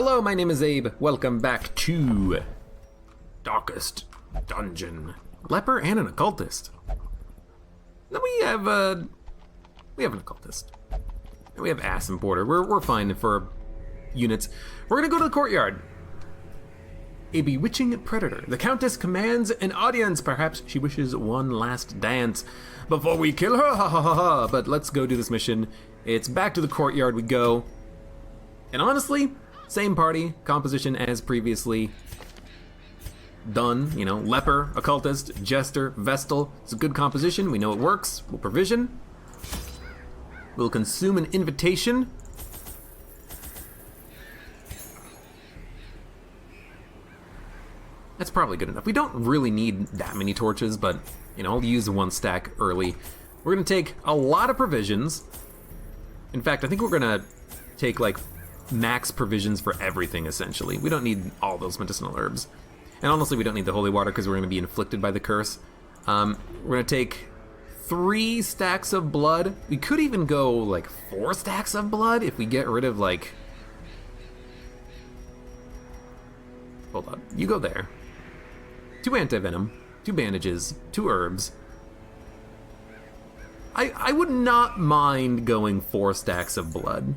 Hello, my name is Abe. Welcome back to Darkest Dungeon. Leper and an occultist. Then we have an occultist. And we have ass and border. We're fine for units. We're gonna go to the courtyard. A bewitching predator. The Countess commands an audience. Perhaps she wishes one last dance before we kill her. Ha ha ha ha. But let's go do this mission. It's back to the courtyard we go. And honestly, same party composition as previously done. You know, leper, occultist, jester, vestal. It's a good composition. We know it works. We'll provision. We'll consume an invitation. That's probably good enough. We don't really need that many torches, but, you know, I'll use one stack early. We're gonna take a lot of provisions. In fact, I think we're gonna take, like, max provisions for everything, essentially. We don't need all those medicinal herbs. And honestly, we don't need the holy water because we're gonna be inflicted by the curse. We're gonna take 3 stacks of blood. We could even go, like, 4 stacks of blood if we get rid of, like... Hold on, you go there. 2 anti-venom, 2 bandages, 2 herbs. I would not mind going 4 stacks of blood.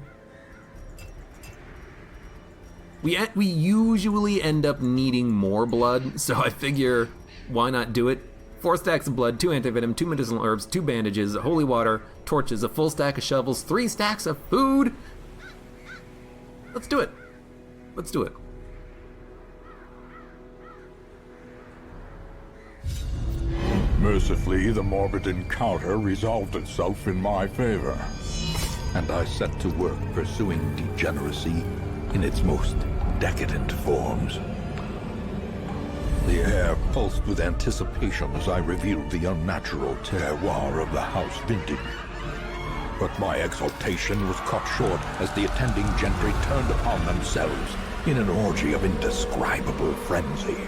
We usually end up needing more blood, so I figure why not do it? 4 stacks of blood, 2 anti-venom, 2 medicinal herbs, 2 bandages, holy water, torches, a full stack of shovels, 3 stacks of food. Let's do it. Let's do it. Mercifully, the morbid encounter resolved itself in my favor, and I set to work pursuing degeneracy in its most decadent forms. The air pulsed with anticipation as I revealed the unnatural terroir of the house vintage. But my exultation was cut short as the attending gentry turned upon themselves in an orgy of indescribable frenzy.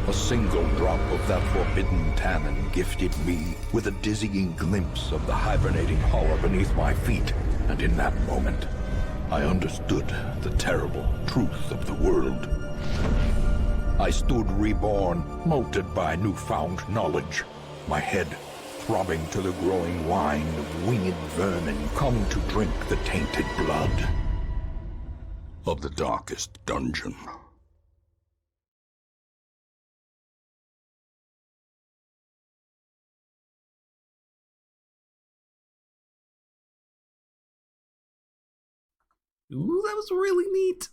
A single drop of that forbidden tannin gifted me with a dizzying glimpse of the hibernating horror beneath my feet, and in that moment, I understood the terrible truth of the world. I stood reborn, molded by newfound knowledge, my head throbbing to the growing wine of winged vermin come to drink the tainted blood of the darkest dungeon. Ooh, that was really neat.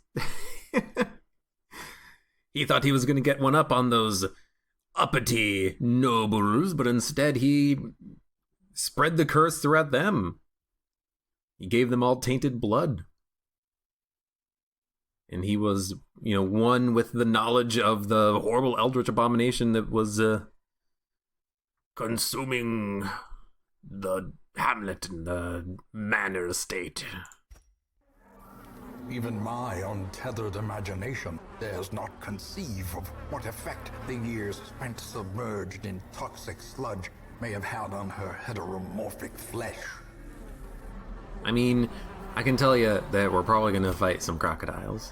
He thought he was going to get one up on those uppity nobles, but instead he spread the curse throughout them. He gave them all tainted blood. And he was, you know, one with the knowledge of the horrible eldritch abomination that was consuming the hamlet and the manor estate. Even my untethered imagination dares not conceive of what effect the years spent submerged in toxic sludge may have had on her heteromorphic flesh. I mean, I can tell you that we're probably going to fight some crocodiles.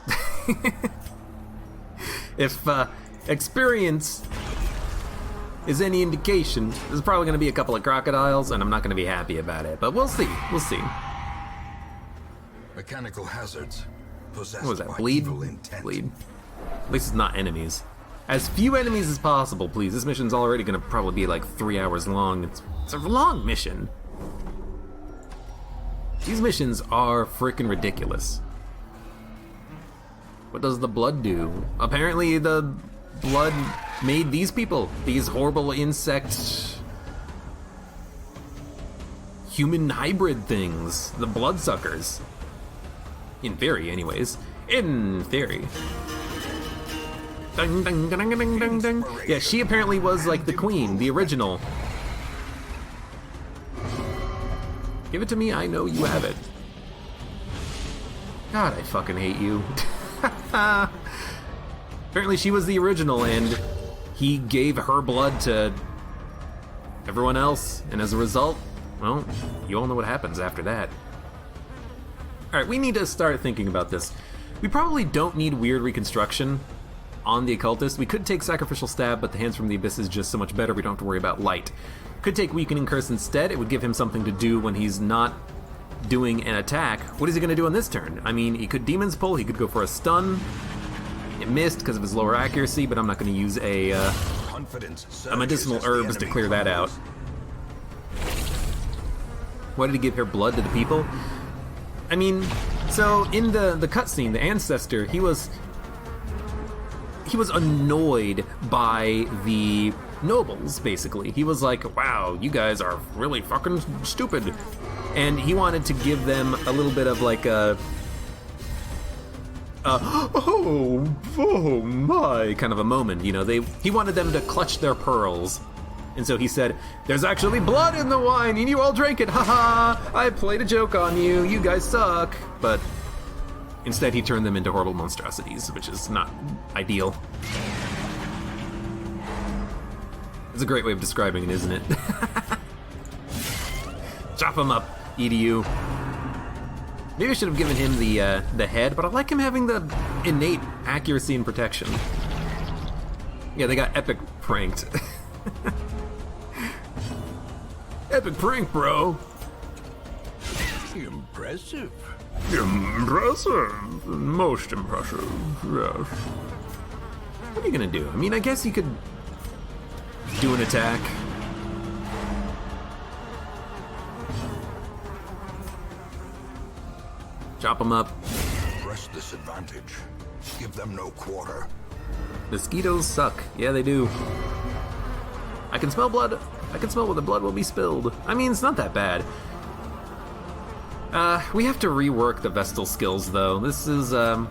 If experience is any indication, there's probably going to be a couple of crocodiles, and I'm not going to be happy about it. But we'll see. We'll see. Mechanical hazards possessed What was that? by Bleed? evil intent. Bleed. At least it's not enemies. As few enemies as possible, please. This mission's already gonna probably be like 3 hours long. It's a long mission. These missions are freaking ridiculous. What does the blood do? Apparently the blood made these people, these horrible insect human hybrid things, the bloodsuckers. In theory, anyways. In theory. Ding, ding, ding, ding, ding, ding. Yeah, she apparently was like the queen, the original. Give it to me, I know you have it. God, I fucking hate you. Apparently she was the original, and he gave her blood to everyone else, and as a result, well, you all know what happens after that. Alright, we need to start thinking about this. We probably don't need weird reconstruction on the occultist. We could take Sacrificial Stab, but the Hands from the Abyss is just so much better, we don't have to worry about light. Could take Weakening Curse instead. It would give him something to do when he's not doing an attack. What is he going to do on this turn? I mean, he could Demon's Pull, he could go for a stun. It missed because of his lower accuracy, but I'm not going to use a medicinal herbs to clear that out. Why did he give her blood to the people? I mean, so in the cutscene, the Ancestor, he was annoyed by the nobles, basically. He was like, wow, you guys are really fucking stupid. And he wanted to give them a little bit of like a oh my kind of a moment, you know. He wanted them to clutch their pearls. And so he said, there's actually blood in the wine and you all drank it, haha, I played a joke on you, you guys suck. But instead he turned them into horrible monstrosities, which is not ideal. It's a great way of describing it, isn't it? Chop him up, EDU. Maybe I should have given him the head, but I like him having the innate accuracy and protection. Yeah, they got epic pranked. Epic prank, bro. Impressive. Impressive. Most impressive, yes. What are you gonna do? I mean, I guess you could do an attack. Chop them up. Press this advantage. Give them no quarter. Mosquitoes suck. Yeah, they do. I can smell blood. I can smell where the blood will be spilled. I mean, it's not that bad. We have to rework the Vestal skills, though. This is, it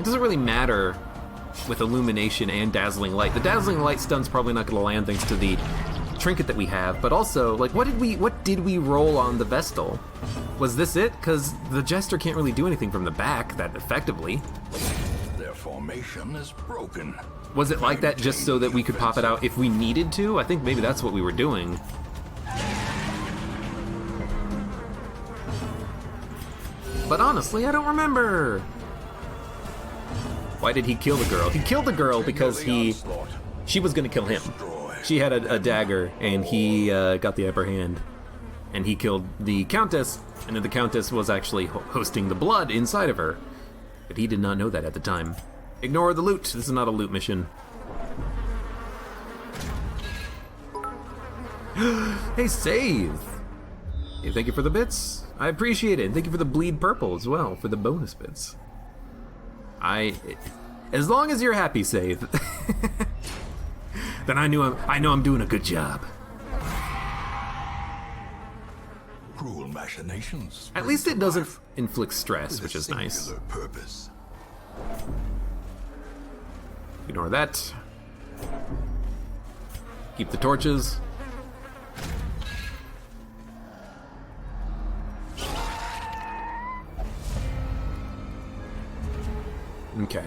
doesn't really matter with Illumination and Dazzling Light. The Dazzling Light stun's probably not gonna land thanks to the trinket that we have, but also, like, what did we roll on the Vestal? Was this it? Because the Jester can't really do anything from the back that effectively. Their formation is broken. Was it like that just so that we could pop it out if we needed to? I think maybe that's what we were doing. But honestly, I don't remember. Why did he kill the girl? He killed the girl because she was gonna kill him. She had a dagger and he got the upper hand. And he killed the Countess, and then the Countess was actually hosting the blood inside of her. But he did not know that at the time. Ignore the loot. This is not a loot mission. Hey, save! Hey, thank you for the bits. I appreciate it. Thank you for the bleed purple as well, for the bonus bits. As long as you're happy, save. Then I know I'm doing a good job. Cruel machinations. At least it doesn't inflict stress, which is nice. Purpose. Ignore that. Keep the torches. Okay.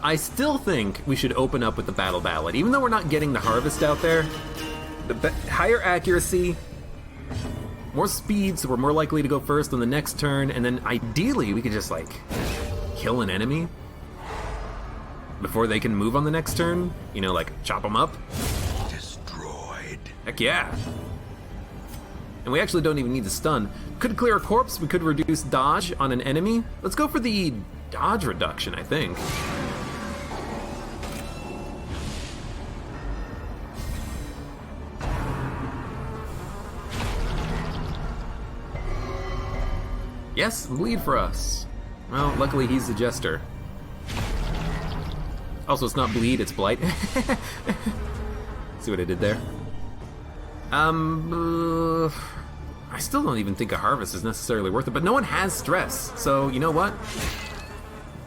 I still think we should open up with the Battle Ballad. Even though we're not getting the Harvest out there, the higher accuracy, more speed, so we're more likely to go first on the next turn, and then ideally we could just, like, kill an enemy before they can move on the next turn. You know, like, chop them up. Destroyed. Heck yeah. And we actually don't even need the stun. Could clear a corpse, we could reduce dodge on an enemy. Let's go for the dodge reduction, I think. Yes, bleed for us. Well, luckily he's the Jester. Also, it's not bleed, it's blight. See what I did there? I still don't even think a harvest is necessarily worth it, but no one has stress, so you know what?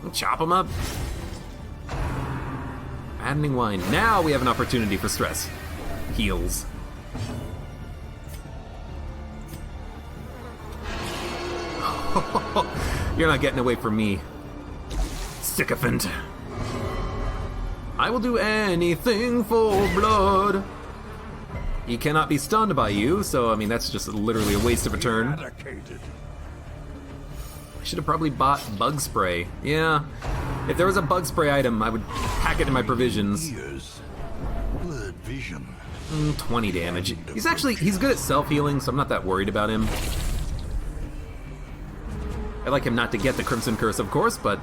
We'll chop them up. Maddening wine. Now we have an opportunity for stress. Heals. You're not getting away from me, sycophant. I will do anything for blood. He cannot be stunned by you, so I mean that's just literally a waste of a turn. should have probably bought bug spray. Yeah, if there was a bug spray item, I would pack it in my provisions. Ears. Blurred vision. 20 damage. He's good at self-healing, so I'm not that worried about him. I'd like him not to get the Crimson Curse, of course, but...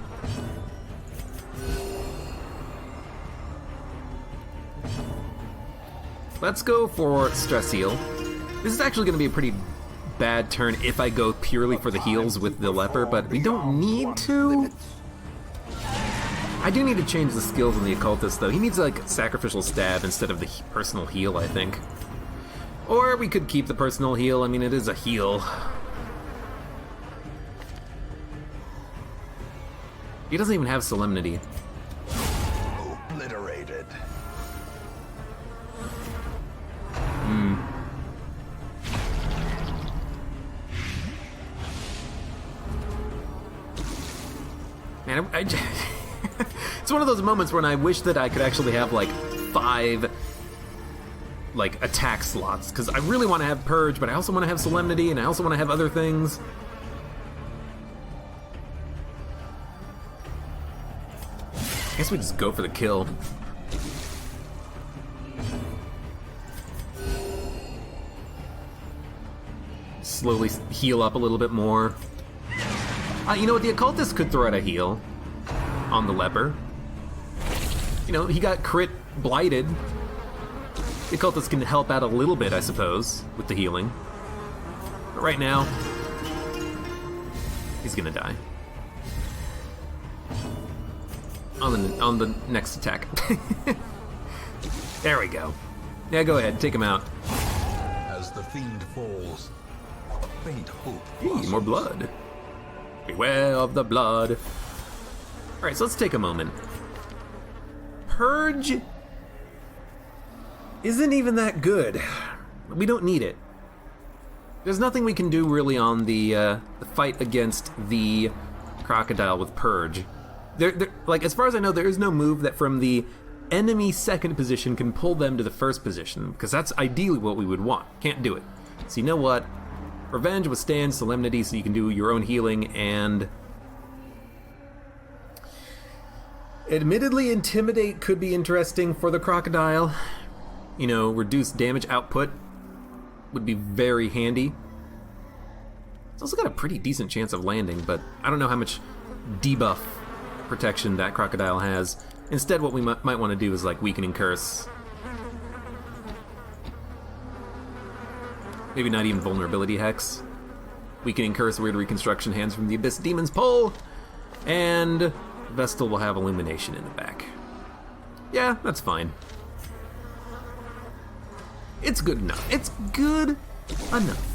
let's go for Stress Heal. This is actually going to be a pretty bad turn if I go purely for the heals with the Leper, but we don't need to. I do need to change the skills on the Occultist, though. He needs, like, Sacrificial Stab instead of the personal heal, I think. Or we could keep the personal heal. I mean, it is a heal. He doesn't even have Solemnity. Obliterated. Man, it's one of those moments when I wish that I could actually have like 5 like attack slots, because I really want to have Purge, but I also want to have Solemnity, and I also want to have other things. I guess we just go for the kill. Slowly heal up a little bit more. You know what, the Occultist could throw out a heal on the Leper. You know, he got crit blighted. The Occultist can help out a little bit, I suppose, with the healing. But right now, he's gonna die. On the next attack. There we go. Yeah, go ahead, take him out. As the fiend falls, a faint hope. Ooh, more blood. Beware of the blood. Alright, so let's take a moment. Purge isn't even that good. We don't need it. There's nothing we can do really on the fight against the crocodile with Purge. Like, as far as I know, there is no move that from the enemy second position can pull them to the first position, because that's ideally what we would want. Can't do it. So you know what? Revenge, Withstand, Solemnity, so you can do your own healing, and... admittedly, Intimidate could be interesting for the crocodile. You know, reduced damage output would be very handy. It's also got a pretty decent chance of landing, but I don't know how much debuff protection that crocodile has. Instead, what we might want to do is, like, Weakening Curse. Maybe not even Vulnerability Hex. Weakening Curse, Weird Reconstruction, Hands from the Abyss, Demon's Pull, and Vestal will have Illumination in the back. Yeah, that's fine. It's good enough. It's good enough.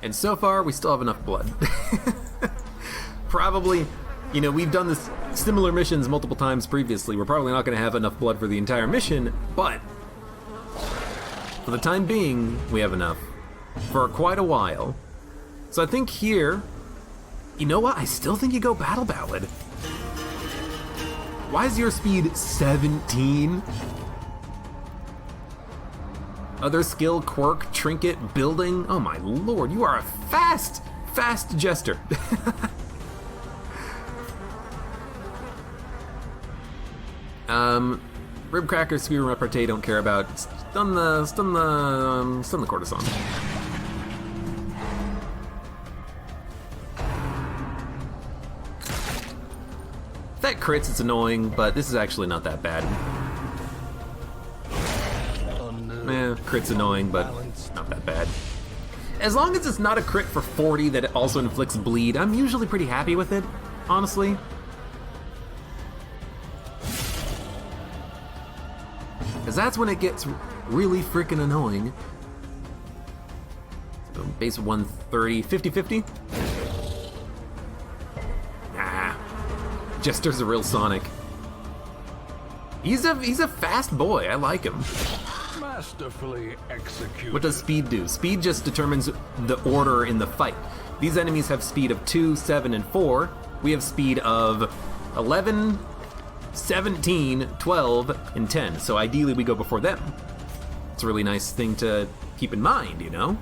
And so far, we still have enough blood. Probably, you know, we've done this similar missions multiple times previously. We're probably not going to have enough blood for the entire mission, but for the time being, we have enough for quite a while. So I think here, you know what? I still think you go Battle Ballad. Why is your speed 17? Other skill, quirk, trinket, building. Oh my lord, you are a fast jester. Rib cracker, spear, repartee, don't care about. Stun the courtesan. If that crits, it's annoying, but this is actually not that bad. Crit's annoying, but not that bad. As long as it's not a crit for 40 that it also inflicts bleed, I'm usually pretty happy with it, honestly. Because that's when it gets really freaking annoying. So base 130, 50-50? Nah. Jester's a real Sonic. He's a fast boy, I like him. Masterfully executed. What does speed do? Speed just determines the order in the fight. These enemies have speed of 2, 7, and 4. We have speed of 11, 17, 12, and 10. So ideally we go before them. It's a really nice thing to keep in mind, you know?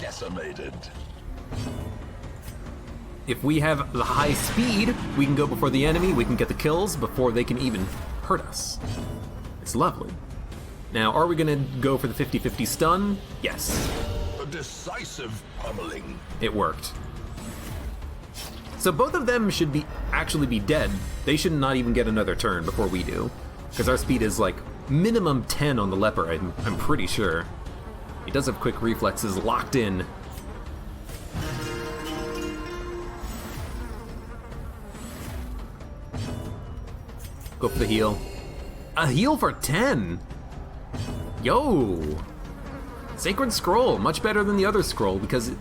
Decimated. If we have the high speed, we can go before the enemy, we can get the kills before they can even hurt us. It's lovely. Now, are we gonna go for the 50-50 stun? Yes. A decisive pummeling. It worked. So both of them should actually be dead. They should not even get another turn before we do. Because our speed is like minimum 10 on the leper, I'm pretty sure. He does have quick reflexes locked in. Go for the heal. A heal for 10! Yo! Sacred Scroll, much better than the other scroll, because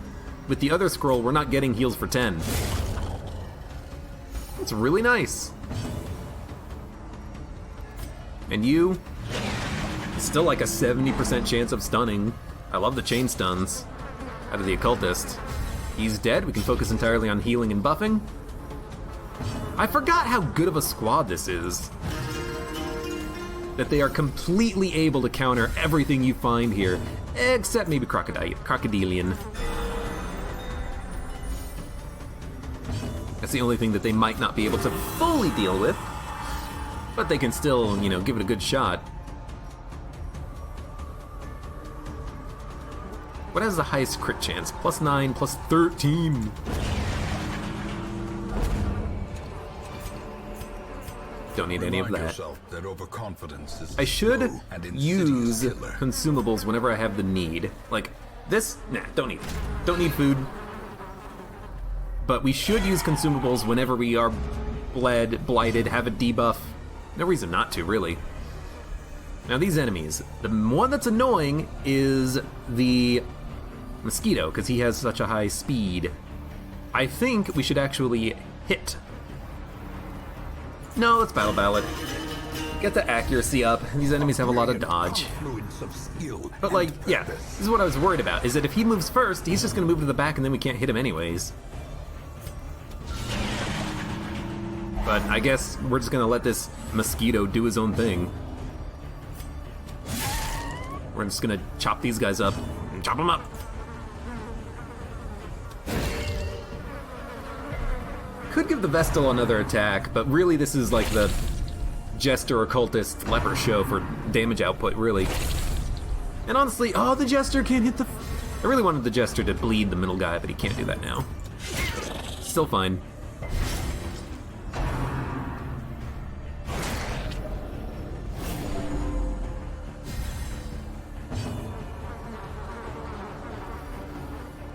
with the other scroll, we're not getting heals for 10. It's really nice. And you, still like a 70% chance of stunning. I love the chain stuns out of the occultist. He's dead, we can focus entirely on healing and buffing. I forgot how good of a squad this is. That they are completely able to counter everything you find here, except maybe Crocodilian. That's the only thing that they might not be able to fully deal with, but they can still, you know, give it a good shot. What has the highest crit chance? +9, +13. Don't need any of that. That overconfidence is I should slow and use insidious killer. consumables whenever I have the need. Like this, nah, don't need it. Don't need food. But we should use consumables whenever we are bled, blighted, have a debuff. No reason not to, really. Now these enemies, the one that's annoying is the mosquito, because he has such a high speed. I think we should actually hit. No, let's battle ballad. Get the accuracy up. These enemies have a lot of dodge. But like, yeah, this is what I was worried about, is that if he moves first, he's just gonna move to the back and then we can't hit him anyways. But I guess we're just gonna let this mosquito do his own thing. We're just gonna chop these guys up and chop them up. Could give the Vestal another attack, but really this is like the Jester Occultist Leper show for damage output, really. And honestly, oh, the Jester can't hit the... I really wanted the Jester to bleed the middle guy, but he can't do that now. Still fine.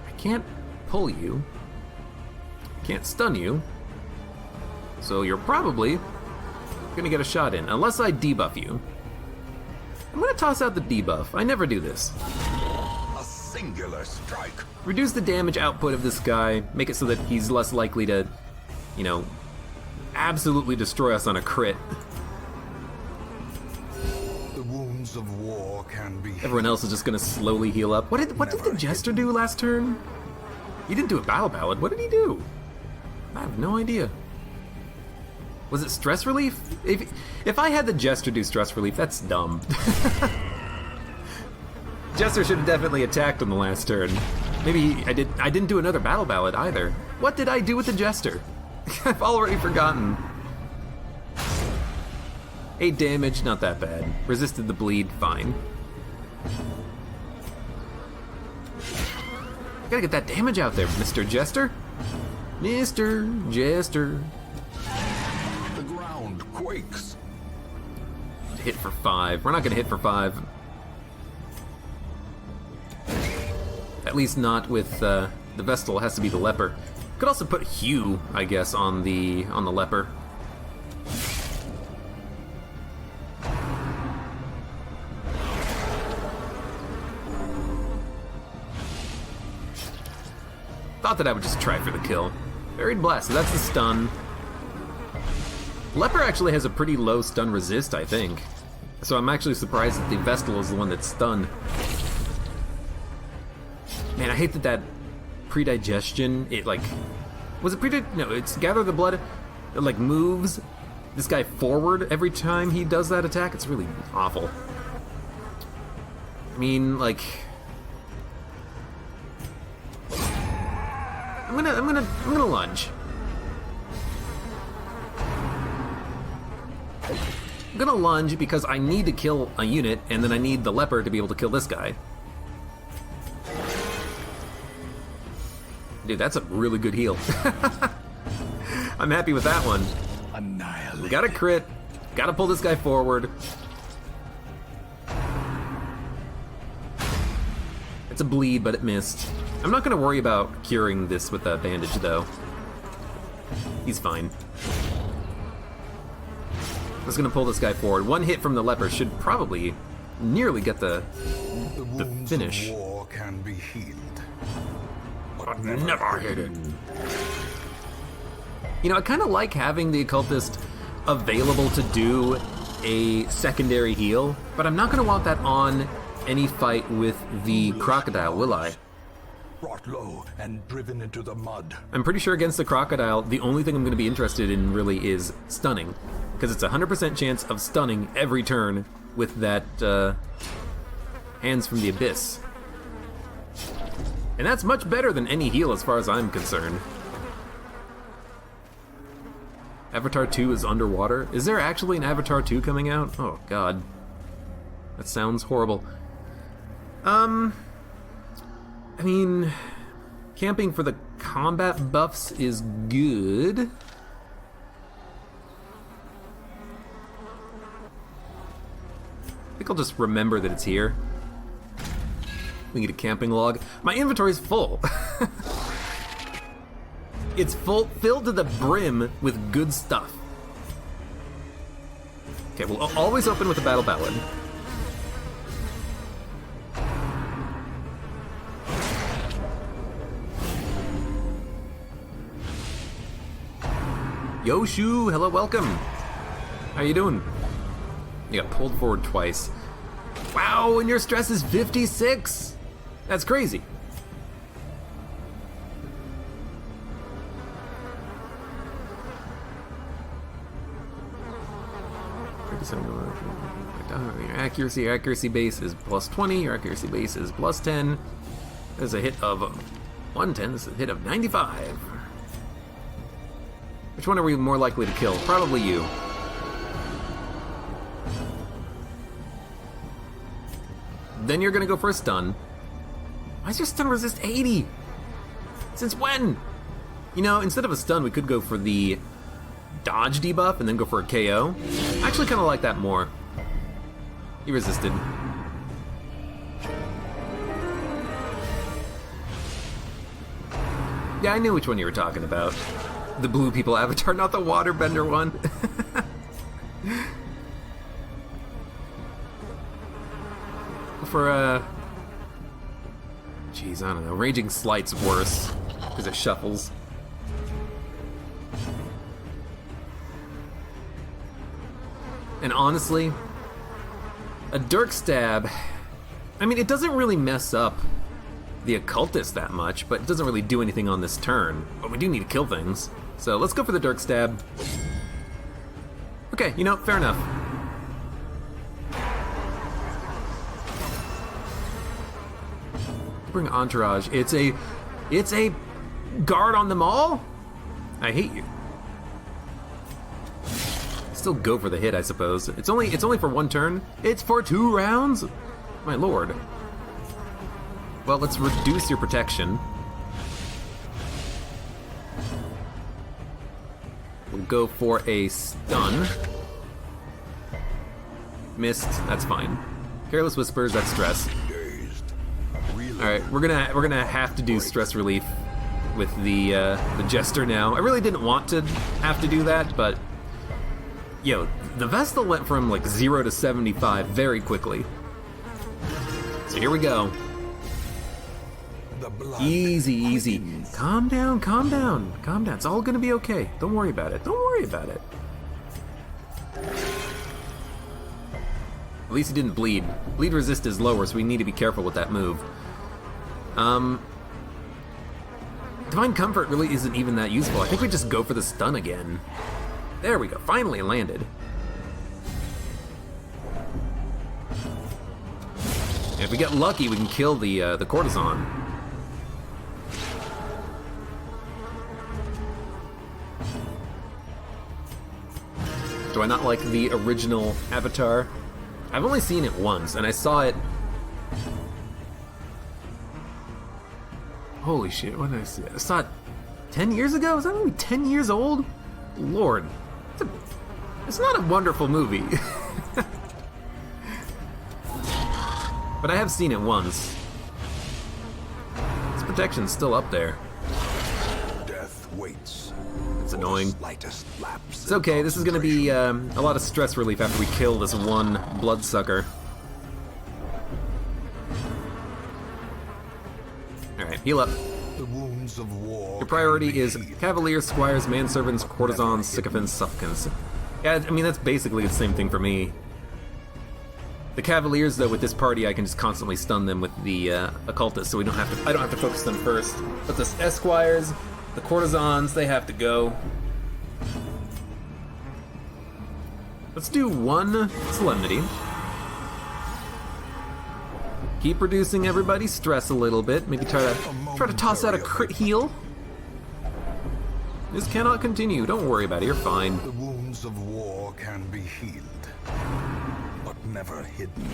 I can't pull you. Can't stun you. So you're probably gonna get a shot in, unless I debuff you. I'm gonna toss out the debuff. I never do this. A singular strike. Reduce the damage output of this guy, make it so that he's less likely to, you know, absolutely destroy us on a crit. The wounds of war can be... Everyone else is just gonna slowly heal up. What did the Jester do last turn? He didn't do a battle ballad. What did he do? I have no idea. Was it stress relief? If I had the Jester do stress relief, that's dumb. Jester should have definitely attacked on the last turn. Maybe I didn't do another battle ballad either. What did I do with the Jester? I've already forgotten. 8 damage, not that bad. Resisted the bleed, fine. Gotta get that damage out there, Mr. Jester. Mr. Jester. The ground quakes. Hit for 5. We're not gonna hit for 5. At least not with the Vestal. It has to be the Leper. Could also put Hugh, I guess, on the Leper. Thought that I would just try for the kill. Buried Blast, so that's the stun. Leper actually has a pretty low stun resist, I think. So I'm actually surprised that the Vestal is the one that's stunned. Man, I hate that predigestion, it like... Was it no, it's Gather the Blood. it like moves this guy forward every time he does that attack. It's really awful. I mean, like, I'm gonna lunge. I'm gonna lunge because I need to kill a unit, and then I need the leper to be able to kill this guy. Dude, that's a really good heal. I'm happy with that one. Annihilate. We got a crit. Gotta pull this guy forward. It's a bleed, but it missed. I'm not gonna worry about curing this with a bandage, though. He's fine. I'm just gonna pull this guy forward. One hit from the leper should probably nearly get the finish. Of war can be healed, but Never hidden. You know, I kind of like having the occultist available to do a secondary heal, but I'm not going to want that on any fight with the crocodile, will I? brought low and driven into the mud. I'm pretty sure against the crocodile, the only thing I'm going to be interested in really is stunning, because it's a 100% chance of stunning every turn with that Hands from the Abyss. And that's much better than any heal as far as I'm concerned. Avatar 2 is underwater? Is there actually an Avatar 2 coming out? Oh god. That sounds horrible. I mean, camping for the combat buffs is good. I think I'll just remember that it's here. We need a camping log. My inventory's full. It's filled to the brim with good stuff. Okay, we'll always open with a battle ballad. Yoshu, hello, welcome. How you doing? You got pulled forward twice. Wow, and your stress is 56. That's crazy. Your accuracy base is plus 20, your accuracy base is plus 10. There's a hit of 110, this is a hit of 95. Which one are we more likely to kill? Probably you. Then you're gonna go for a stun. Why is your stun resist 80? Since when? You know, instead of a stun, we could go for the dodge debuff and then go for a KO. I actually kind of like that more. He resisted. Yeah, I knew which one you were talking about. The blue people avatar, not the waterbender one. For, Jeez, I don't know. Raging Slight's worse, because it shuffles. And honestly, a Dirk Stab, I mean, it doesn't really mess up the Occultist that much, but it doesn't really do anything on this turn. But we do need to kill things. So let's go for the Dirk Stab. Okay, you know, fair enough. Bring Entourage. It's a guard on them all? I hate you. Still go for the hit, I suppose. It's only for one turn. It's for 2 rounds? My lord. Well, let's reduce your protection. We'll go for a stun. Missed, that's fine. Careless Whispers, that's stress. Alright, we're gonna have to do stress relief with the Jester now. I really didn't want to have to do that, but yo, the Vestal went from like 0 to 75 very quickly. So here we go. Easy, easy. Calm down, calm down, calm down. It's all gonna be okay. Don't worry about it. Don't worry about it. At least he didn't bleed. Bleed resist is lower, so we need to be careful with that move. Divine Comfort really isn't even that useful. I think we just go for the stun again. There we go, finally landed. If we get lucky, we can kill the courtesan. Do I not like the original Avatar? I've only seen it once, and I saw it... Holy shit, when did I see it? I saw it 10 years ago? Is that movie 10 years old? Lord. It's not a wonderful movie. But I have seen it once. This protection's still up there. Death waits. It's annoying. Slightest lapse. It's okay, this is gonna be a lot of stress relief after we kill this one bloodsucker. Alright, heal up. The wounds of war. Your priority is cavaliers, squires, manservants, courtesans, sycophants, supplicants. Yeah, I mean, that's basically the same thing for me. The cavaliers, though, with this party, I can just constantly stun them with the occultists, so I don't have to focus them first. But the esquires, the courtesans, they have to go. Let's do one solemnity. Keep reducing everybody's stress a little bit. Maybe try to toss out a crit heal. This cannot continue. Don't worry about it. You're fine. The wounds of war can be healed, but never hidden.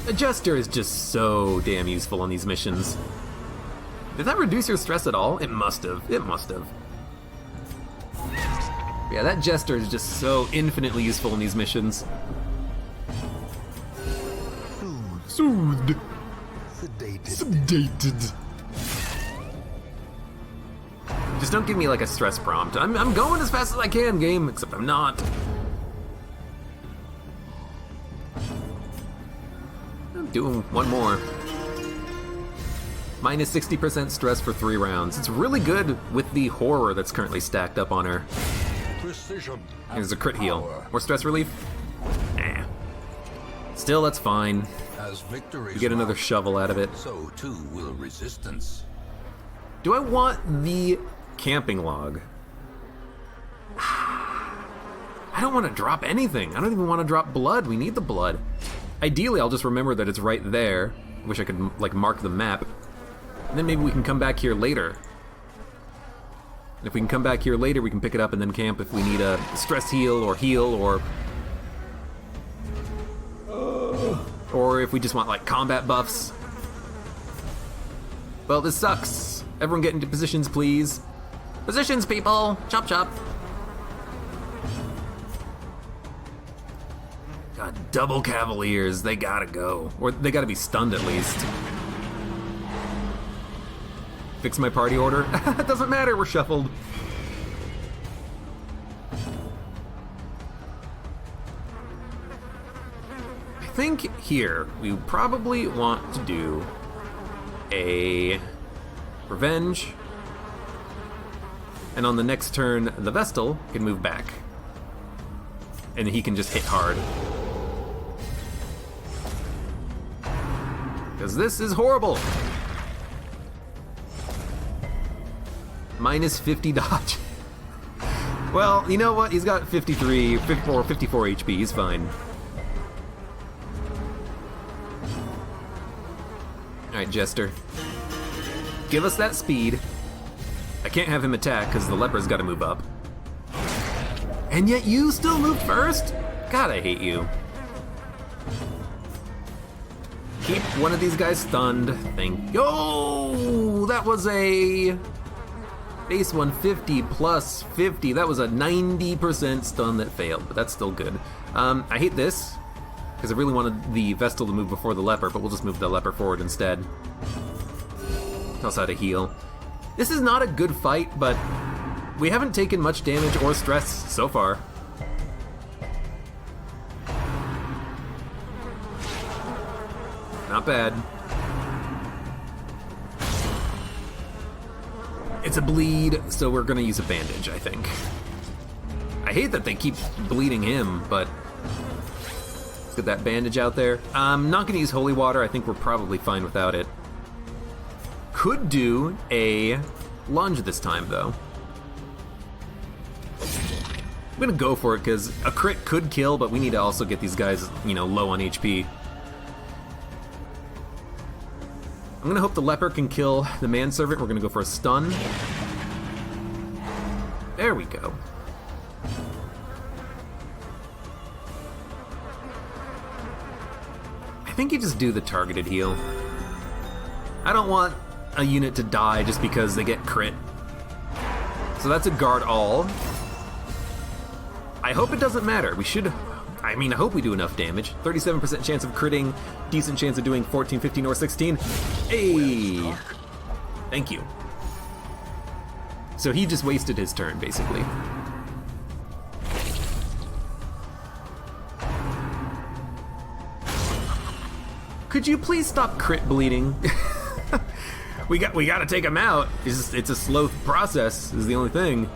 A jester is just so damn useful on these missions. Did that reduce your stress at all? It must have. It must have. Yeah, that jester is just so infinitely useful in these missions. Soothed. Sedated. Just don't give me like a stress prompt. I'm going as fast as I can, game, except I'm not. I'm doing one more. Minus 60% stress for 3 rounds. It's really good with the horror that's currently stacked up on her. Precision. Here's a crit heal. More stress relief? Nah. Still, that's fine. As victory, You get another shovel out of it. so too will resistance. Do I want the camping log? I don't want to drop anything. I don't even want to drop blood. We need the blood. Ideally, I'll just remember that it's right there. Wish I could, like, mark the map. And then maybe we can come back here later. And if we can come back here later, we can pick it up and then camp if we need a stress heal, or if we just want, like, combat buffs. Well, this sucks. Everyone get into positions, please. Positions, people! Chop, chop. God, double cavaliers. They gotta go. Or they gotta be stunned at least. Fix my party order? It doesn't matter, we're shuffled. I think here we probably want to do a revenge, and on the next turn the Vestal can move back and he can just hit hard, because this is horrible. Minus 50 dodge. Well, you know what? He's got 54 HP. He's fine. Alright, Jester. Give us that speed. I can't have him attack because the leper's got to move up. And yet you still move first? God, I hate you. Keep one of these guys stunned. Thank you. Oh, that was a base 150 plus 50. That was a 90% stun that failed, but that's still good. I hate this, because I really wanted the Vestal to move before the leper, but we'll just move the leper forward instead. Toss out a heal. This is not a good fight, but we haven't taken much damage or stress so far. Not bad. It's a bleed, so we're gonna use a bandage, I think. I hate that they keep bleeding him, but let's get that bandage out there. I'm not gonna use holy water. I think we're probably fine without it. could do a lunge this time, though. I'm gonna go for it because a crit could kill, but we need to also get these guys, you know, low on HP. I'm gonna hope the leper can kill the manservant. We're gonna go for a stun. There we go. I think you just do the targeted heal. I don't want a unit to die just because they get crit. So that's a guard all. I hope it doesn't matter. We should, I mean, I hope we do enough damage. 37% chance of critting, decent chance of doing 14, 15, or 16. Hey! Thank you. So he just wasted his turn, basically. Could you please stop crit bleeding? we gotta take him out. It's a slow process, is the only thing.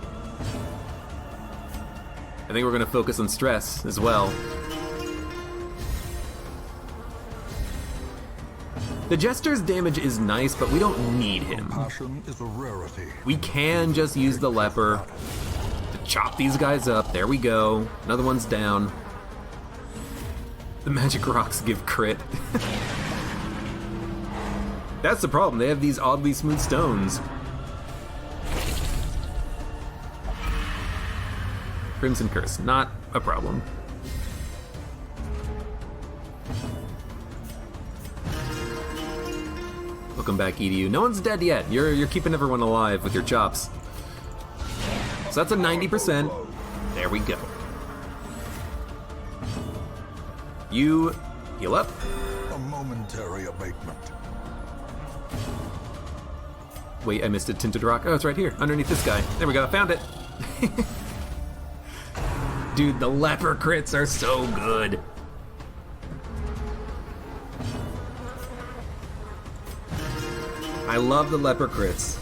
I think we're gonna focus on stress as well. The Jester's damage is nice, but we don't need him. Passion is a rarity. We can just use the leper to chop these guys up. There we go. Another one's down. The magic rocks give crit. That's the problem. They have these oddly smooth stones. Crimson Curse, not a problem. Welcome back, EDU. No one's dead yet. You're keeping everyone alive with your chops. So that's a 90%. There we go. You heal up. A momentary abatement. Wait, I missed a tinted rock. Oh, it's right here, underneath this guy. There we go, I found it. Dude, the leper crits are so good. I love the leper crits.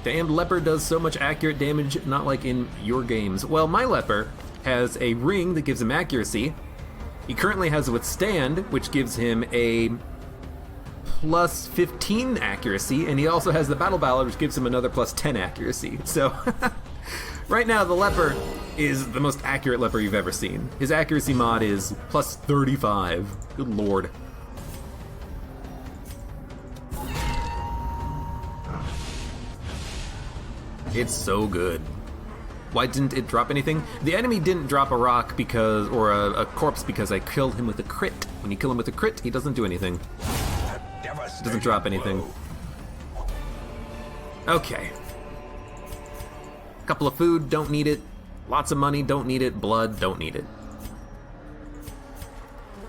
Damned leper does so much accurate damage, not like in your games. Well, my leper has a ring that gives him accuracy. He currently has withstand, which gives him a plus 15 accuracy, and he also has the battle ballad, which gives him another plus 10 accuracy. So right now the leper is the most accurate leper you've ever seen. His accuracy mod is plus 35. Good lord. It's so good. Why didn't it drop anything? The enemy didn't drop a rock because, or a corpse because I killed him with a crit. When you kill him with a crit, he doesn't do anything. Doesn't drop anything. Okay. Couple of food, don't need it. Lots of money, don't need it. Blood, don't need it.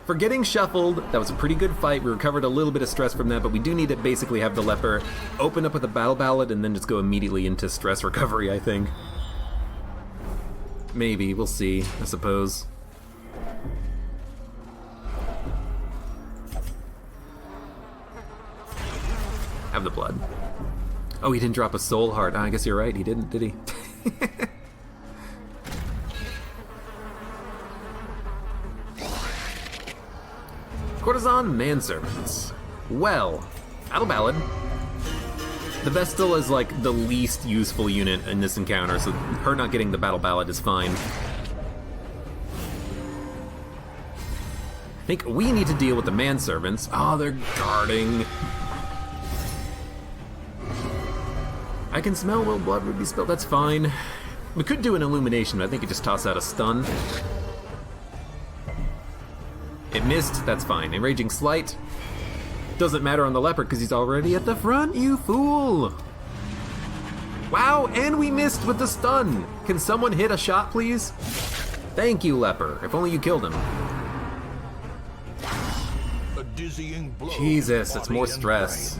For getting shuffled, that was a pretty good fight. We recovered a little bit of stress from that, but we do need to basically have the leper open up with a battle ballad and then just go immediately into stress recovery, I think. Maybe, we'll see, I suppose. Have the blood. Oh, he didn't drop a soul heart. I guess you're right, he didn't, did he? Courtesan manservants. Well, battle ballad. The Vestal is like the least useful unit in this encounter, so her not getting the battle ballad is fine. I think we need to deal with the manservants. Oh, they're guarding. I can smell will blood would be spilled. That's fine. We could do an illumination, but I think we just toss out a stun. It missed, that's fine. Enraging Slight. Doesn't matter on the leper because he's already at the front, you fool! Wow, and we missed with the stun! Can someone hit a shot, please? Thank you, leper. If only you killed him. A dizzying blow. Jesus, it's more stress.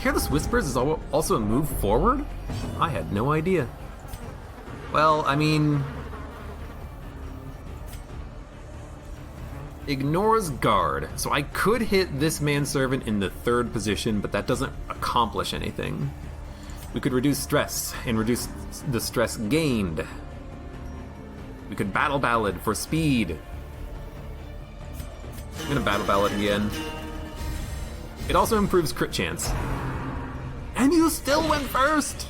Careless Whispers is also a move forward? I had no idea. Well, I mean... Ignores guard, so I could hit this manservant in the third position, but that doesn't accomplish anything. We could reduce stress and reduce the stress gained. We could battle ballad for speed. I'm gonna Battle Ballad again. It also improves crit chance. And you still went first!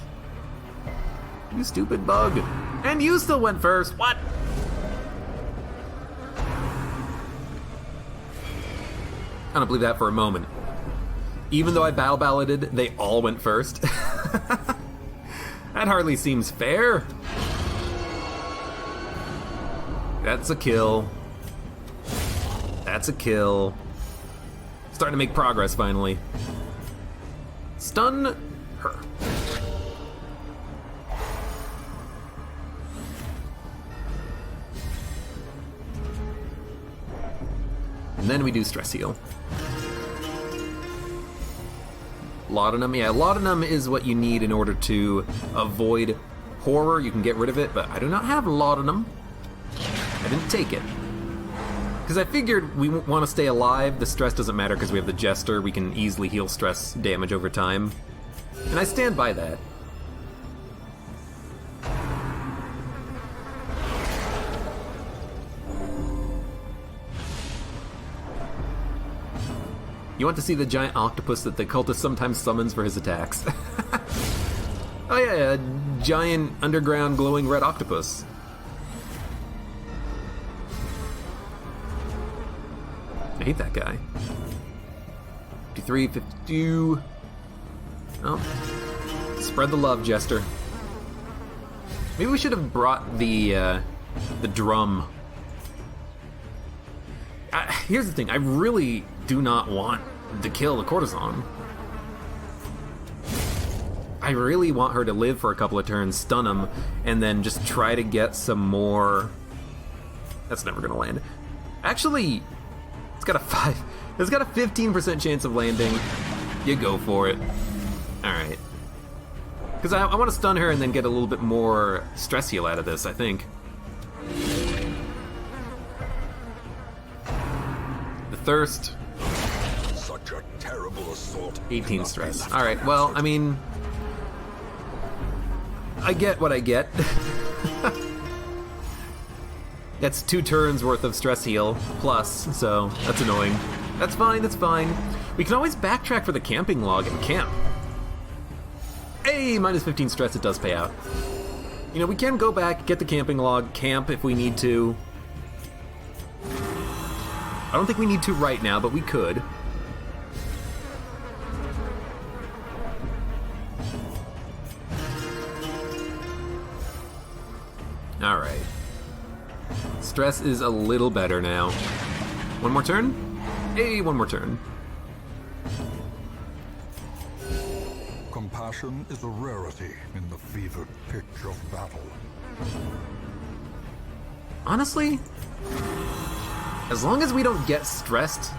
You stupid bug. And you still went first, what? I don't believe that for a moment. Even though I Battle Balladed, they all went first. That hardly seems fair. That's a kill. That's a kill. Starting to make progress finally. Stun her. And then we do stress heal. Laudanum, yeah, laudanum is what you need in order to avoid horror. You can get rid of it, but I do not have laudanum. I didn't take it. Because I figured we want to stay alive. The stress doesn't matter because we have the Jester. We can easily heal stress damage over time. And I stand by that. You want to see the giant octopus that the cultist sometimes summons for his attacks. Oh yeah, a giant underground glowing red octopus. I hate that guy. 53, 52. Oh. Spread the love, Jester. Maybe we should have brought the drum. Here's the thing, I really do not want to kill the courtesan. I really want her to live for a couple of turns, stun him, and then just try to get some more... That's never gonna land. Actually, it's got a 15% chance of landing. You go for it. Alright. Because I want to stun her and then get a little bit more stress heal out of this, I think. The thirst. Such a terrible assault. 18 stress. Alright, well, I mean... I get what I get. That's 2 turns worth of stress heal, plus, so that's annoying. That's fine, that's fine. We can always backtrack for the camping log and camp. Hey, minus 15 stress, it does pay out. You know, we can go back, get the camping log, camp if we need to. I don't think we need to right now, but we could. Alright. Stress is a little better now. One more turn? Hey, one more turn. Compassion is a rarity in the fevered pitch of battle. Honestly, as long as we don't get stressed,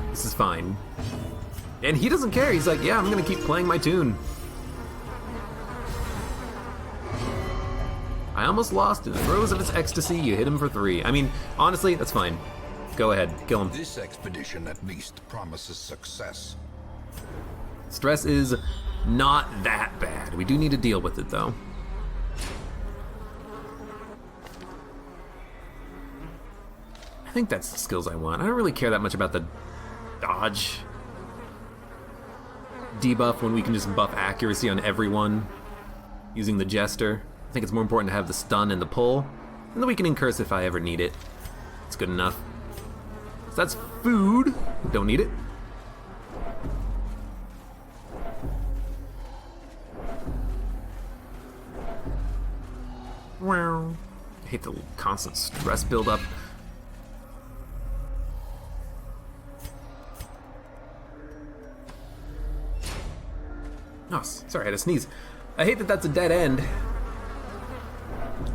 this is fine. And he doesn't care, he's like, yeah, I'm gonna keep playing my tune. I almost lost in the throes of its ecstasy, you hit him for 3. I mean, honestly, that's fine. Go ahead, kill him. This expedition at least promises success. Stress is not that bad. We do need to deal with it, though. I think that's the skills I want. I don't really care that much about the dodge debuff when we can just buff accuracy on everyone using the Jester. I think it's more important to have the stun and the pull, and then we can incurse if I ever need it. It's good enough. So that's food. Don't need it. Wow. I hate the constant stress buildup. Oh, sorry, I had to sneeze. I hate that that's a dead end.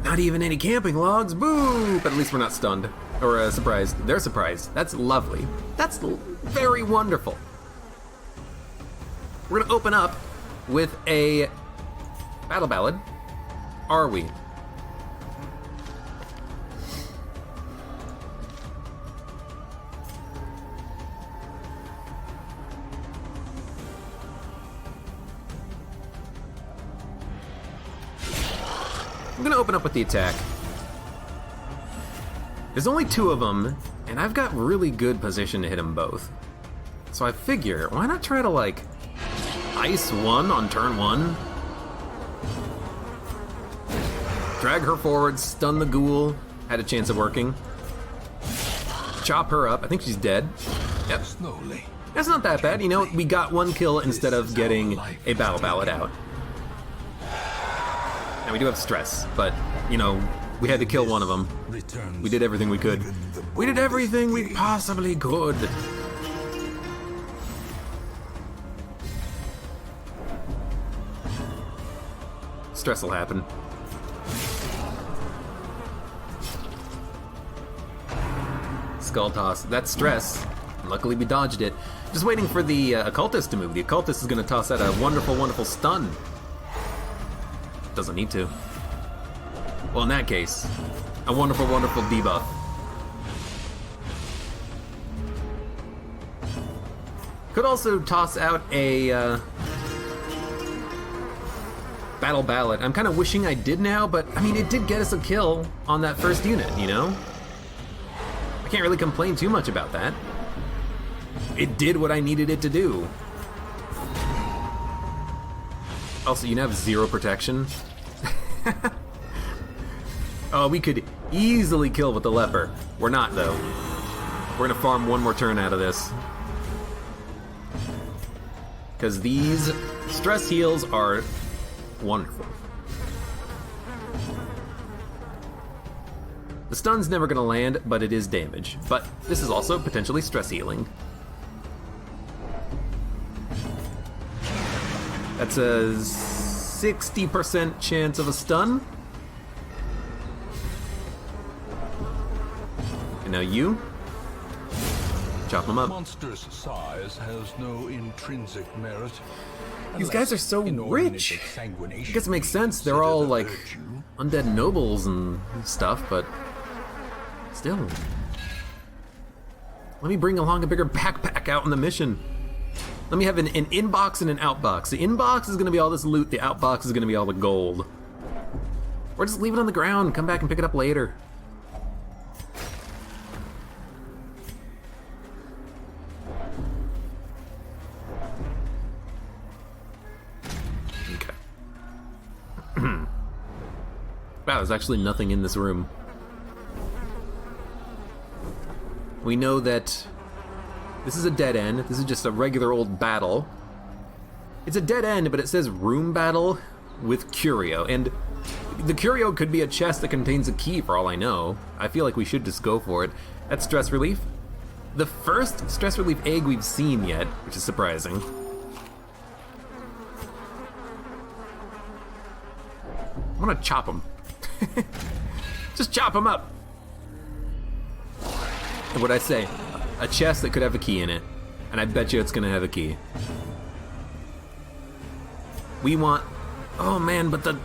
Not even any camping logs, boo! But at least we're not stunned. Or surprised. They're surprised. That's lovely. That's very wonderful. We're gonna open up with a battle ballad. Are we? I'm gonna open up with the attack. There's only 2 of them, And I've got really good position to hit them both. So I figure, why not try to, like, ice one on turn one? Drag her forward, stun the ghoul. Had a chance of working. Chop her up. I think she's dead. Yep. Slowly. That's not that bad. You know, we got one kill instead of getting a battle ballad out. Now we do have stress, but, you know, we had to kill one of them. We did everything we could. We did everything we possibly could. Stress will happen. Skull toss. That's stress. Luckily we dodged it. Just waiting for the occultist to move. The occultist is going to toss out a wonderful, wonderful stun. Doesn't need to. Well, in that case, a wonderful, wonderful debuff. Could also toss out a battle ballad. I'm kind of wishing I did now, but I mean, it did get us a kill on that first unit, you know? I can't really complain too much about that. It did what I needed it to do. Also, you have 0 protection. Oh, we could easily kill with the leper. We're not, though. We're gonna farm one more turn out of this. Because these stress heals are wonderful. The stun's never gonna land, but it is damage. But this is also potentially stress healing. That's a 60% chance of a stun. And now you. Chop them up. Monstrous size has no intrinsic merit. These guys are so rich. I guess it makes sense. They're all like undead nobles and stuff, but still. Let me bring along a bigger backpack out on the mission. Let me have an inbox and an outbox. The inbox is gonna be all this loot, the outbox is gonna be all the gold. Or just leave it on the ground, come back and pick it up later. Okay. Wow, there's actually nothing in this room. We know that this is a dead end. This is just a regular old battle. It's a dead end, but it says room battle with curio. And the curio could be a chest that contains a key for all I know. I feel like we should just go for it. That's stress relief. The first stress relief egg we've seen yet, which is surprising. I'm gonna chop him. Just chop him up. And what'd I say? A chest that could have a key in it. And I bet you it's gonna have a key. We want... Oh man, but the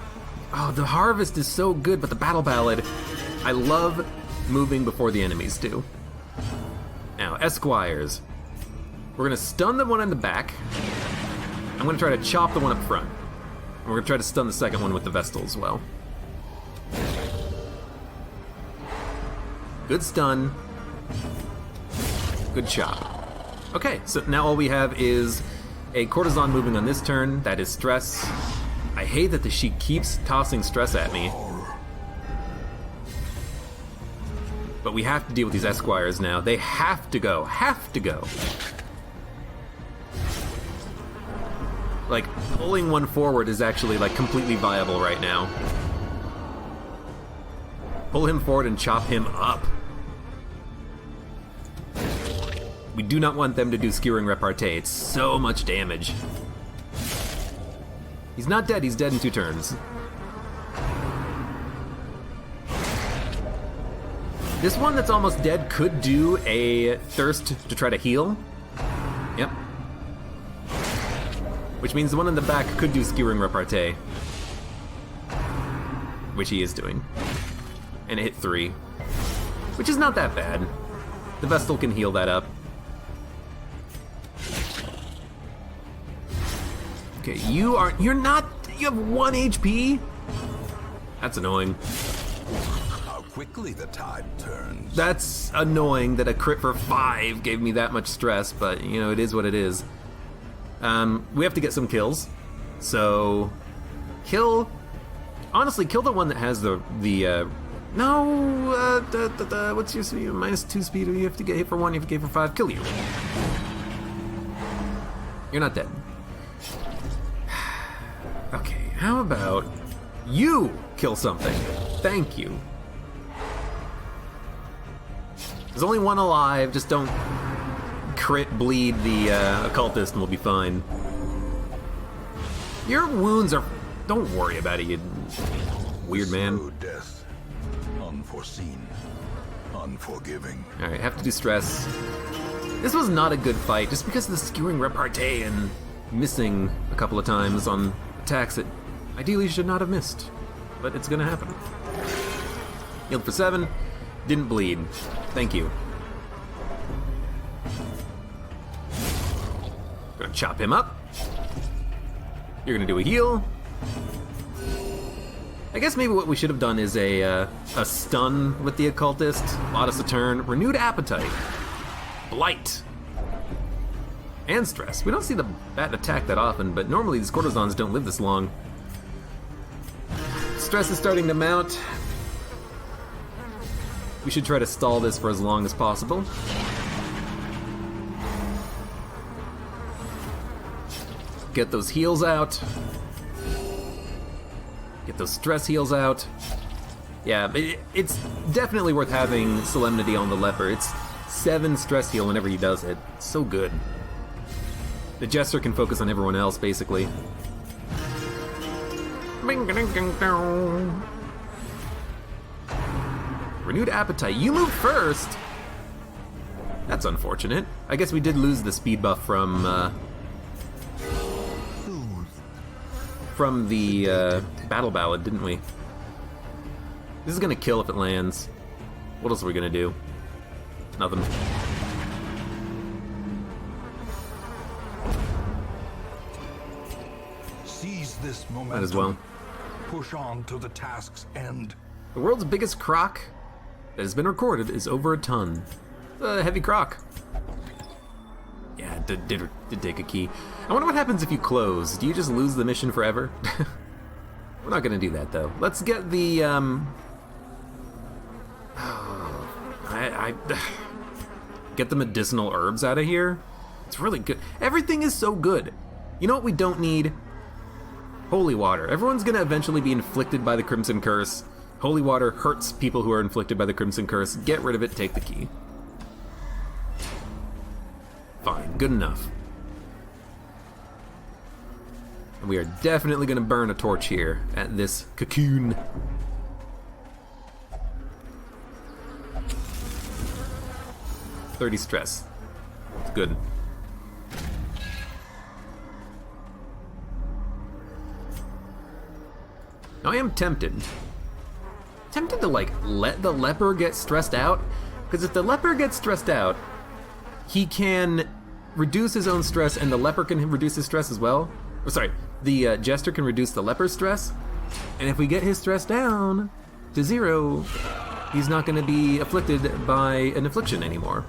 harvest is so good, but the battle ballad, I love moving before the enemies do. Now, esquires. We're gonna stun the one in the back. I'm gonna try to chop the one up front. And we're gonna try to stun the second one with the Vestal as well. Good stun. Good chop. Okay, so now all we have is a courtesan moving on this turn. That is stress. I hate that she keeps tossing stress at me. But we have to deal with these esquires now. They have to go. Have to go. Like, pulling one forward is actually, like, completely viable right now. Pull him forward and chop him up. We do not want them to do skewering repartee. It's so much damage. He's not dead, he's dead in 2 turns. This one that's almost dead could do a thirst to try to heal. Yep. Which means the one in the back could do skewering repartee. Which he is doing. And it hit 3. Which is not that bad. The Vestal can heal that up. Okay, you have 1 HP? That's annoying. quickly the tide turns. That's annoying that a crit for 5 gave me that much stress, but, you know, it is what it is. We have to get some kills. So, honestly, kill the one that has what's your speed? -2 speed, you have to get hit for 1, you have to get hit for 5, kill you. You're not dead. Okay, how about you kill something? Thank you. There's only one alive, just don't crit bleed the occultist and we'll be fine. Your wounds are... Don't worry about it, you weird man. Slow death. Unforeseen. Unforgiving. Alright, have to do stress. This was not a good fight, just because of the skewing repartee and missing a couple of times on attacks that ideally should not have missed. But it's gonna happen. Healed for 7. Didn't bleed. Thank you. Gonna chop him up. You're gonna do a heal. I guess maybe what we should have done is a stun with the occultist. Allowed us to turn. Renewed appetite. Blight. And stress. We don't see the bat attack that often, but normally these courtesans don't live this long. Stress is starting to mount. We should try to stall this for as long as possible. Get those heals out. Get those stress heals out. Yeah, it's definitely worth having Solemnity on the leper. It's 7 stress heal whenever he does it. It's so good. The Jester can focus on everyone else, basically. Renewed appetite. You move first! That's unfortunate. I guess we did lose the speed buff from the Battle Ballad, didn't we? This is gonna kill if it lands. What else are we gonna do? Nothing. Seize this momentum. Might as well. Push on to the task's end. The world's biggest croc that has been recorded is over a ton. It's a heavy croc. Yeah, it did take a key. I wonder what happens if you close. Do you just lose the mission forever? We're not gonna do that though. Let's get the get the medicinal herbs out of here. It's really good. Everything is so good. You know what we don't need? Holy water. Everyone's gonna eventually be inflicted by the Crimson Curse. Holy water hurts people who are inflicted by the Crimson Curse. Get rid of it, take the key. Fine, good enough. And we are definitely gonna burn a torch here at this cocoon. $30 stress. It's good. Now I am tempted to like let the leper get stressed out, because if the leper gets stressed out, he can reduce his own stress and the leper can reduce his stress as well. Oh, sorry, the Jester can reduce the leper's stress, and if we get his stress down to 0, he's not going to be afflicted by an affliction anymore.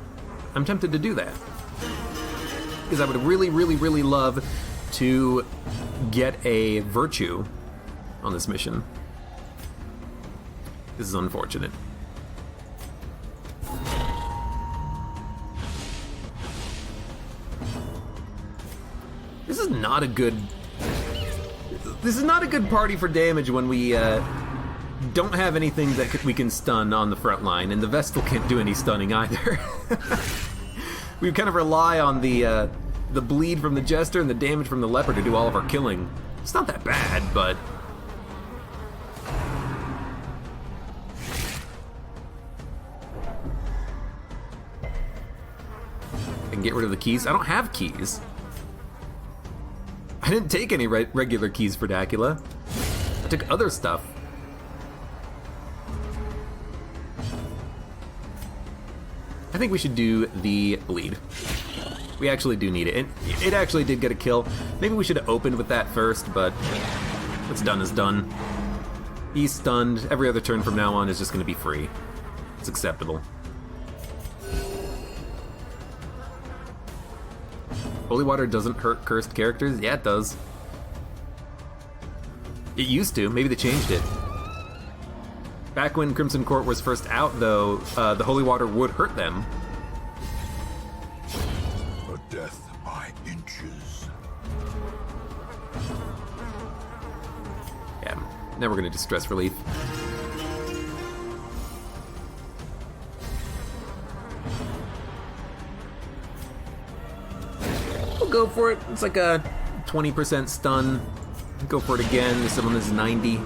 I'm tempted to do that, because I would really, really, really love to get a virtue on this mission. This is unfortunate. This is not a good party for damage when we don't have anything that we can stun on the front line, and the Vestal can't do any stunning either. We kind of rely on the bleed from the Jester and the damage from the Leper to do all of our killing. It's not that bad, but I can get rid of the keys. I don't have keys. I didn't take any regular keys for Dracula. I took other stuff. I think we should do the bleed. We actually do need it. It actually did get a kill. Maybe we should have opened with that first, but what's done is done. He's stunned. Every other turn from now on is just going to be free. It's acceptable. Holy Water doesn't hurt cursed characters? Yeah, it does. It used to. Maybe they changed it. Back when Crimson Court was first out, though, the Holy Water would hurt them. A death by inches. Yeah, now we're going to do stress relief. We'll go for it. It's like a 20% stun. Go for it again. This one is 90.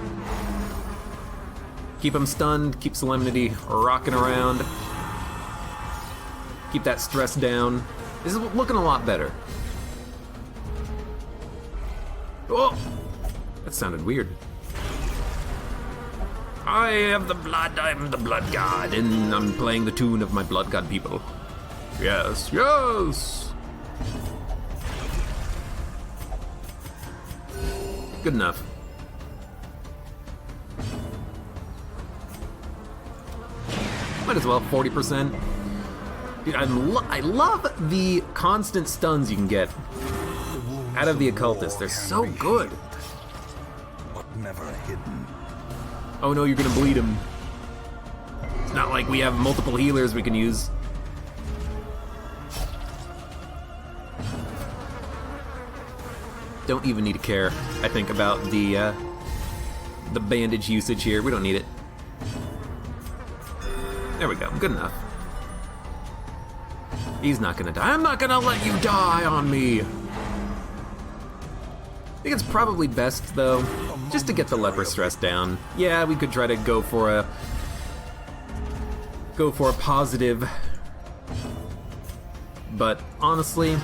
Keep him stunned. Keep Solemnity rocking around. Keep that stress down. This is looking a lot better. Oh! That sounded weird. I have the blood, I'm the blood god, and I'm playing the tune of my blood god people. Yes, yes! Good enough. Might as well, 40%. Dude, I love the constant stuns you can get out of the Occultist. They're so good. But never hidden. Oh no, you're gonna bleed him. It's not like we have multiple healers we can use. Don't even need to care, I think, about the bandage usage here. We don't need it. There we go, good enough. He's not gonna die. I'm not gonna let you die on me! I think it's probably best, though, just to get the leper stress down. Yeah, we could try to go for a positive, but honestly,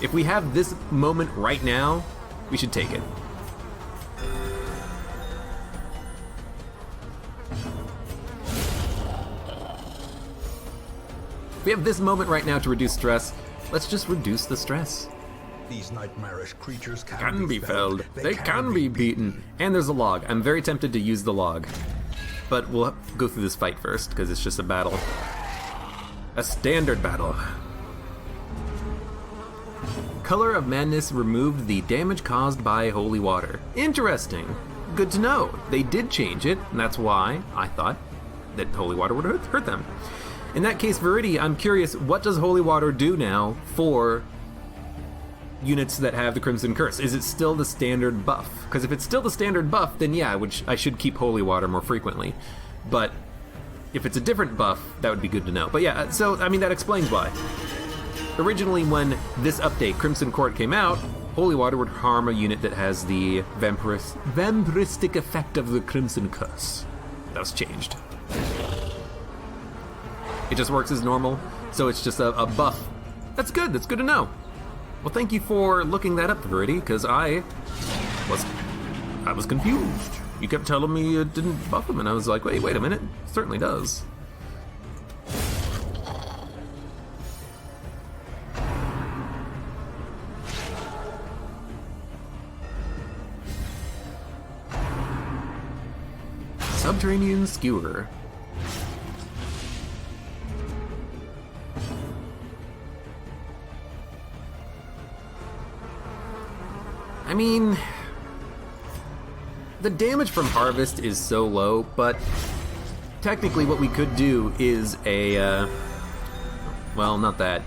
if we have this moment right now, we should take it. If we have this moment right now to reduce stress, let's just reduce the stress. These nightmarish creatures Can be felled. They can be beaten. And there's a log. I'm very tempted to use the log. But we'll go through this fight first, because it's just a battle. A standard battle. Color of Madness removed the damage caused by holy water. Interesting. Good to know. They did change it, and that's why I thought that holy water would hurt them. In that case, Viridi, I'm curious, what does holy water do now for units that have the Crimson Curse? Is it still the standard buff? Because if it's still the standard buff, then yeah, I should keep holy water more frequently. But if it's a different buff, that would be good to know. But yeah, so, I mean, that explains why. Originally, when this update, Crimson Court, came out, holy water would harm a unit that has the vampiristic effect of the Crimson Curse. That was changed. It just works as normal, so it's just a buff. That's good to know. Well, thank you for looking that up, Viridi, because I was confused. You kept telling me it didn't buff him, and I was like, wait a minute, it certainly does. Subterranean Skewer. I mean, the damage from Harvest is so low, but technically what we could do is well, not that.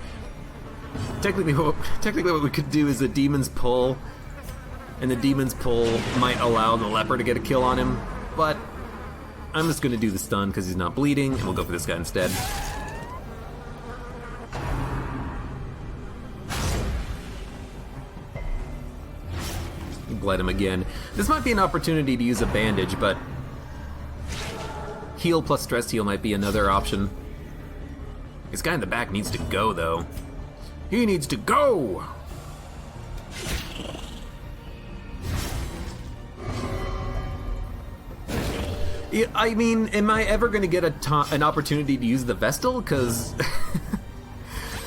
Technically what we could do is a Demon's Pull, and the Demon's Pull might allow the Leper to get a kill on him, but I'm just going to do the stun because he's not bleeding, and we'll go for this guy instead. Bled him again. This might be an opportunity to use a bandage, but heal plus stress heal might be another option. This guy in the back needs to go, though. He needs to go! I mean, am I ever going to get an opportunity to use the Vestal? Because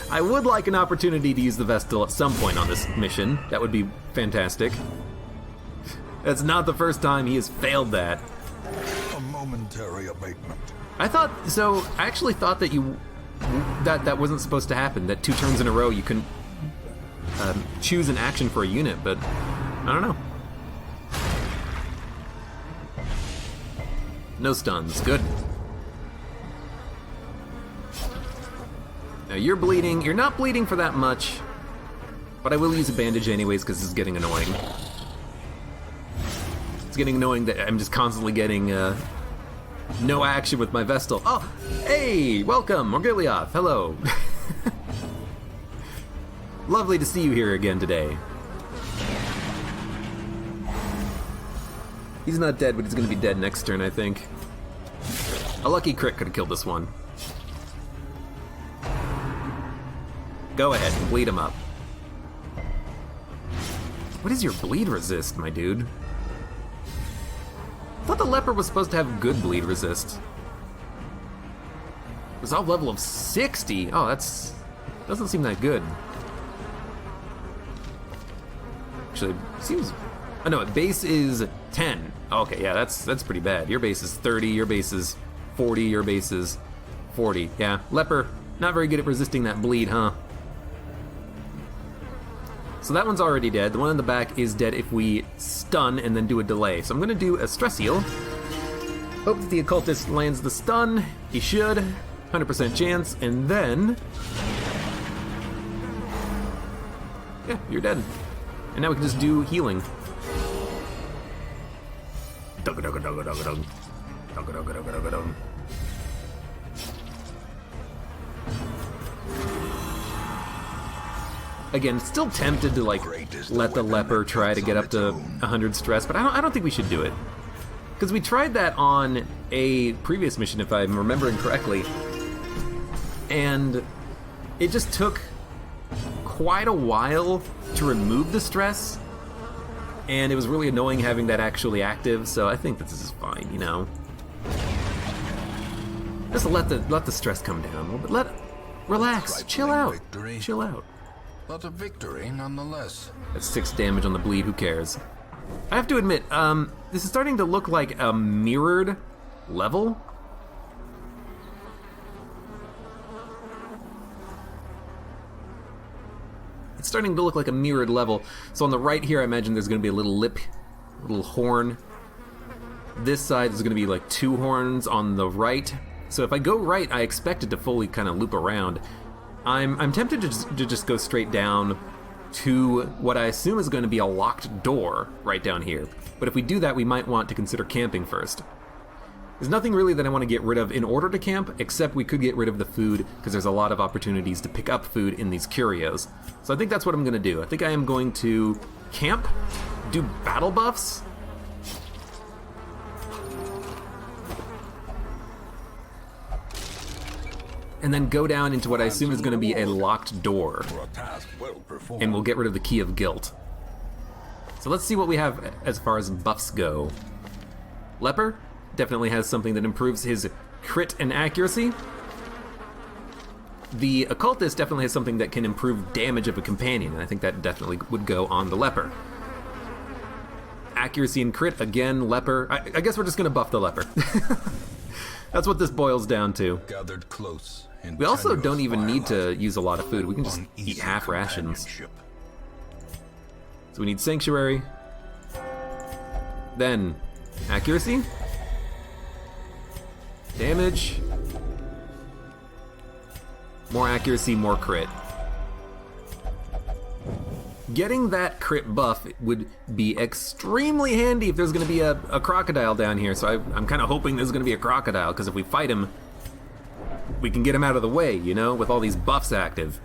I would like an opportunity to use the Vestal at some point on this mission. That would be fantastic. That's not the first time he has failed that. A momentary abatement. I actually thought that that wasn't supposed to happen, that 2 turns in a row you couldn't choose an action for a unit, but I don't know. No stuns, good. Now you're bleeding, you're not bleeding for that much, but I will use a bandage anyways because this is getting annoying. It's getting annoying that I'm just constantly getting no action with my Vestal. Oh, hey, welcome, MacLeod, hello. Lovely to see you here again today. He's not dead, but he's gonna be dead next turn, I think. A lucky crit could have killed this one. Go ahead and bleed him up. What is your bleed resist, my dude? I thought the leper was supposed to have good bleed resist. Resolve level of 60? Oh, doesn't seem that good. Actually, seems... Oh no, base is 10. Oh, okay, yeah, that's pretty bad. Your base is 30, your base is 40, your base is 40. Yeah, leper, not very good at resisting that bleed, huh? So that one's already dead. The one in the back is dead if we stun and then do a delay. So I'm gonna do a stress heal. Hope that the occultist lands the stun. He should. 100% chance, and then... Yeah, you're dead. And now we can just do healing. Dugga-dugga-dugga-dugga-dug. Dugga-dugga-dugga-dugga-dug. Again, still tempted to like let the leper try to get up to 100 stress, but I don't think we should do it. Because we tried that on a previous mission, if I'm remembering correctly, and it just took quite a while to remove the stress, and it was really annoying having that actually active, so I think that this is fine, you know. Just let the stress come down, but relax, chill out, chill out. But a victory nonetheless. That's 6 damage on the bleed, who cares? I have to admit, this is starting to look like a mirrored level. It's starting to look like a mirrored level. So on the right here, I imagine there's gonna be a little lip, a little horn. This side is gonna be like 2 horns on the right. So if I go right, I expect it to fully kind of loop around. I'm tempted to just go straight down to what I assume is going to be a locked door right down here. But if we do that, we might want to consider camping first. There's nothing really that I want to get rid of in order to camp, except we could get rid of the food, because there's a lot of opportunities to pick up food in these curios. So I think that's what I'm going to do. I think I am going to camp, do battle buffs, and then go down into what I assume is going to be a locked door. And we'll get rid of the Key of Guilt. So let's see what we have as far as buffs go. Leper definitely has something that improves his crit and accuracy. The Occultist definitely has something that can improve damage of a companion, and I think that definitely would go on the Leper. Accuracy and crit, again, Leper. I guess we're just going to buff the Leper. That's what this boils down to. Gathered close. We also don't even need to use a lot of food. We can just eat half rations. So we need Sanctuary. Then, accuracy. Damage. More accuracy, more crit. Getting that crit buff would be extremely handy if there's going to be a crocodile down here. So I'm kind of hoping there's going to be a crocodile, because if we fight him, we can get him out of the way, you know, with all these buffs active.